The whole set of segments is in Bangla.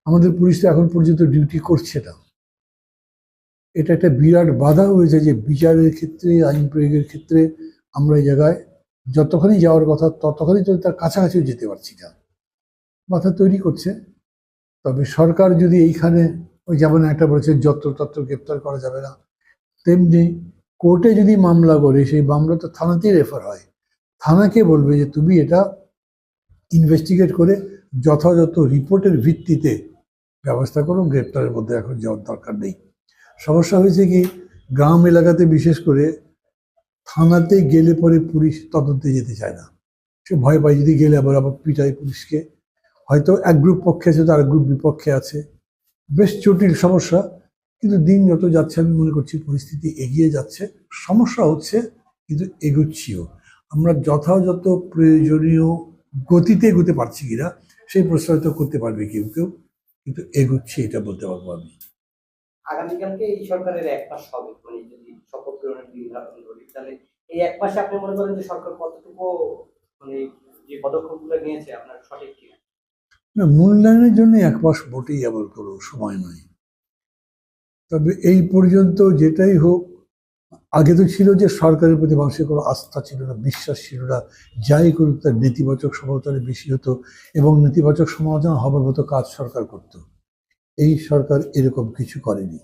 আমাদের পুলিশ তো এখন পর্যন্ত ডিউটি করছে না। এটা একটা বিরাট বাধা হয়েছে যে বিচারের ক্ষেত্রে, আইন প্রয়োগের ক্ষেত্রে আমরা এই জায়গায় যতখানি যাওয়ার কথা ততখানি তো তার কাছাকাছিও যেতে পারছি না, বাধা তৈরি করছে। তবে সরকার যদি এইখানে ওই যেমন একটা বলেছে যত্রতত্র গ্রেপ্তার করা যাবে না, তেমনি কোর্টে যদি মামলা করে সেই মামলা তো থানাতেই রেফার হয়, থানাকে বলবে যে তুমি এটা ইনভেস্টিগেট করে যথাযথ রিপোর্টের ভিত্তিতে ব্যবস্থা করো, গ্রেপ্তারের মধ্যে এখন যাওয়ার দরকার নেই। সমস্যা হয়েছে কি, গ্রাম এলাকাতে বিশেষ করে থানাতে গেলে পরে পুলিশ তদন্তে যেতে চায় না, সে ভয় পায় যদি গেলে আবার পিটায় পুলিশকে, হয়তো এক গ্রুপ পক্ষে আছে তো আরেক গ্রুপ বিপক্ষে আছে, বেশ জটিল সমস্যা। কিন্তু দিন যত যাচ্ছে আমি মনে করছি পরিস্থিতি এগিয়ে যাচ্ছে, সমস্যা হচ্ছে কিন্তু এগুচ্ছিও। আমরা যথাযথ প্রয়োজনীয় গতিতে এগোতে পারছি কিনা সেই প্রশ্রয় তো করতে পারবে কেউ কেউ, কিন্তু এগুচ্ছি এটা বলতে পারবো আমি। আগামীকালকে এই সরকারের 1 মাস হবে, মানে যদি শপথ গ্রহণের দিন ধারণ করি, তাহলে এই 1 মাসে আপনি মনে করেন যে সরকার কতটুকু মানে যে পদক্ষেপগুলো নিয়েছে আপনার সঠিক কিনা? না, মূল্যায়নের জন্য 1 মাস মোটেই আবার কোনো সময় নয়। তবে এই পর্যন্ত যেটাই হোক, আগে তো ছিল যে সরকারের প্রতি মানুষের কোনো আস্থা ছিল না, বিশ্বাস ছিল না, যাই করুক তার নেতিবাচক সমালোচনা বেশি হতো এবং নেতিবাচক সমালোচনা হবার মতো কাজ সরকার করত। এই সরকার এরকম কিছু করেনি।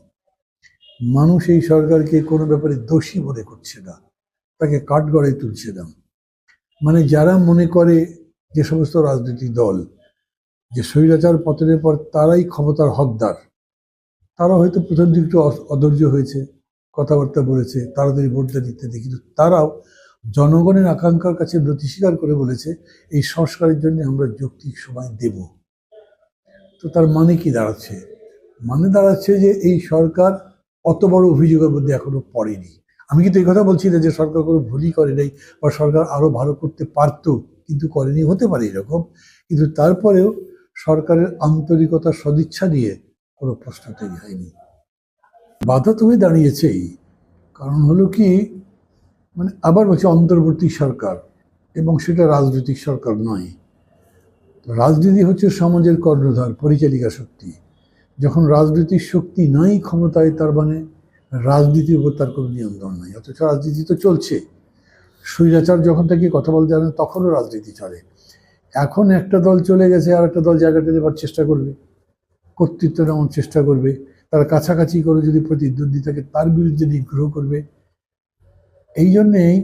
মানুষ এই সরকারকে কোনো ব্যাপারে দোষী মনে করছে না, তাকে কাঠগড়ায় তুলছে না। মানে যারা মনে করে, যে সমস্ত রাজনৈতিক দল যে স্বৈরাচার পতনের পর তারাই ক্ষমতার হকদার, তারা হয়তো প্রথম দিকে একটু অধৈর্য হয়েছে, কথাবার্তা বলেছে, তাড়াতাড়ি ভোট দেন ইত্যাদি, কিন্তু তারাও জনগণের আকাঙ্ক্ষার কাছে নতি স্বীকার করে বলেছে এই সংস্কারের জন্য আমরা যৌক্তিক সময় দেব। তো তার মানে কি দাঁড়াচ্ছে? মানে দাঁড়াচ্ছে যে এই সরকার অত বড় অভিযোগের মধ্যে এখনো পড়েনি। আমি কিন্তু এই কথা বলছি না যে সরকার কোনো ভুলই করে নাই বা সরকার আরো ভালো করতে পারতো কিন্তু করেনি, হতে পারে এরকম, কিন্তু তারপরেও সরকারের আন্তরিকতা সদিচ্ছা নিয়ে কোনো প্রশ্ন তৈরি হয়নি। বাধা তুমি দাঁড়িয়েছেই, কারণ হলো কি, মানে আবার বলছি অন্তর্বর্তী সরকার, এবং সেটা রাজনৈতিক সরকার নয়। রাজনীতি হচ্ছে সমাজের কর্ণধার, পরিচালিকা শক্তি। যখন রাজনৈতিক শক্তি নাই ক্ষমতায়, তার মানে রাজনীতির উপর তার কোনো নিয়ন্ত্রণ নাই, অথচ রাজনীতি তো চলছে। স্বৈরাচার যখন থেকে কথা বলতে জানে তখনও রাজনীতি চলে। এখন একটা দল চলে গেছে, আর একটা দল জায়গাটা নেবার চেষ্টা করবে, কর্তৃত্ব নেওয়ার চেষ্টা করবে, তার কাছাকাছি করে যদি প্রতিদ্বন্দ্বিতাকে তার বিরুদ্ধে নিগ্রহ করবে। এই জন্যেই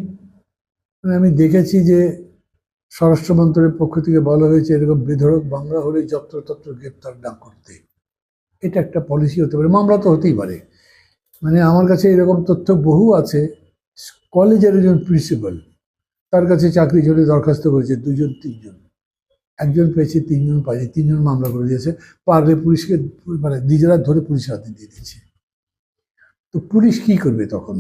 আমি দেখেছি যে স্বরাষ্ট্র মন্ত্রণালয়ের পক্ষ থেকে বলা হয়েছে এরকম বেধড়ক বাংলা হলে যত্রতত্র গ্রেপ্তার না করতে। এটা একটা পলিসি হতে পারে, মামলা তো হতেই পারে। মানে আমার কাছে এরকম তথ্য বহু আছে, কলেজের একজন প্রিন্সিপাল, তার কাছে চাকরি জন্য দরখাস্ত করেছে 2-3 জন, একজন পেয়েছে, 3জন পায়নি, 3জন মামলা করে দিয়েছে, পারলে পুলিশকে মানে নিজেরা ধরে পুলিশের হাতে দিয়ে দিয়েছে। তো পুলিশ কি করবে তখন?